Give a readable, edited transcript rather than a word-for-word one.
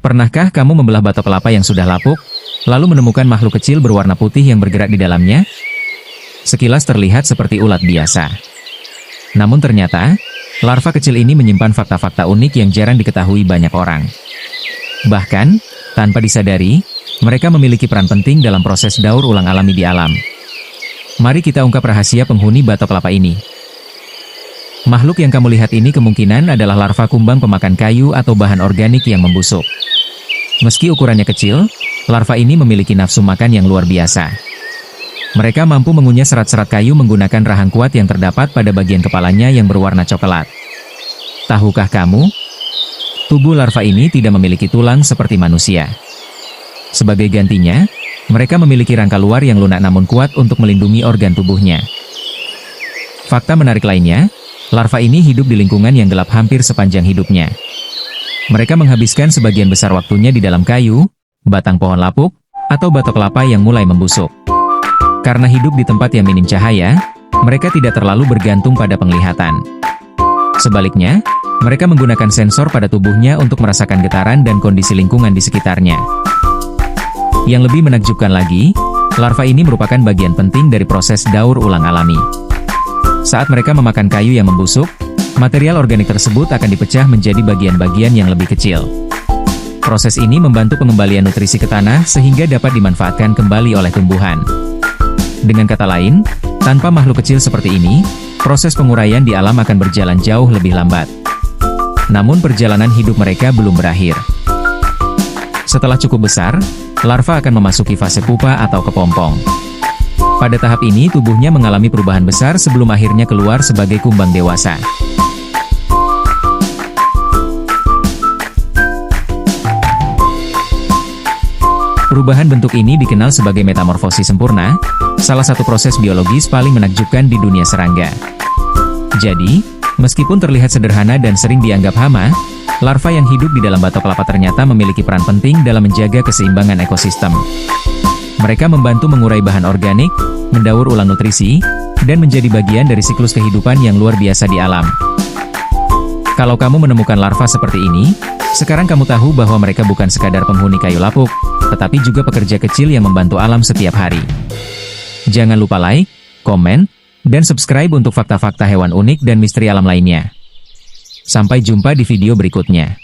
Pernahkah kamu membelah batok kelapa yang sudah lapuk, lalu menemukan makhluk kecil berwarna putih yang bergerak di dalamnya? Sekilas terlihat seperti ulat biasa. Namun ternyata, larva kecil ini menyimpan fakta-fakta unik yang jarang diketahui banyak orang. Bahkan, tanpa disadari, mereka memiliki peran penting dalam proses daur ulang alami di alam. Mari kita ungkap rahasia penghuni batok kelapa ini. Makhluk yang kamu lihat ini kemungkinan adalah larva kumbang pemakan kayu atau bahan organik yang membusuk. Meski ukurannya kecil, larva ini memiliki nafsu makan yang luar biasa. Mereka mampu mengunyah serat-serat kayu menggunakan rahang kuat yang terdapat pada bagian kepalanya yang berwarna coklat. Tahukah kamu? Tubuh larva ini tidak memiliki tulang seperti manusia. Sebagai gantinya, mereka memiliki rangka luar yang lunak namun kuat untuk melindungi organ tubuhnya. Fakta menarik lainnya, larva ini hidup di lingkungan yang gelap hampir sepanjang hidupnya. Mereka menghabiskan sebagian besar waktunya di dalam kayu, batang pohon lapuk, atau batok kelapa yang mulai membusuk. Karena hidup di tempat yang minim cahaya, mereka tidak terlalu bergantung pada penglihatan. Sebaliknya, mereka menggunakan sensor pada tubuhnya untuk merasakan getaran dan kondisi lingkungan di sekitarnya. Yang lebih menakjubkan lagi, larva ini merupakan bagian penting dari proses daur ulang alami. Saat mereka memakan kayu yang membusuk, material organik tersebut akan dipecah menjadi bagian-bagian yang lebih kecil. Proses ini membantu pengembalian nutrisi ke tanah sehingga dapat dimanfaatkan kembali oleh tumbuhan. Dengan kata lain, tanpa makhluk kecil seperti ini, proses penguraian di alam akan berjalan jauh lebih lambat. Namun perjalanan hidup mereka belum berakhir. Setelah cukup besar, larva akan memasuki fase pupa atau kepompong. Pada tahap ini tubuhnya mengalami perubahan besar sebelum akhirnya keluar sebagai kumbang dewasa. Perubahan bentuk ini dikenal sebagai metamorfosis sempurna, salah satu proses biologis paling menakjubkan di dunia serangga. Jadi, meskipun terlihat sederhana dan sering dianggap hama, larva yang hidup di dalam batok kelapa ternyata memiliki peran penting dalam menjaga keseimbangan ekosistem. Mereka membantu mengurai bahan organik, mendaur ulang nutrisi, dan menjadi bagian dari siklus kehidupan yang luar biasa di alam. Kalau kamu menemukan larva seperti ini, sekarang kamu tahu bahwa mereka bukan sekadar penghuni kayu lapuk, tetapi juga pekerja kecil yang membantu alam setiap hari. Jangan lupa like, komen, dan subscribe untuk fakta-fakta hewan unik dan misteri alam lainnya. Sampai jumpa di video berikutnya.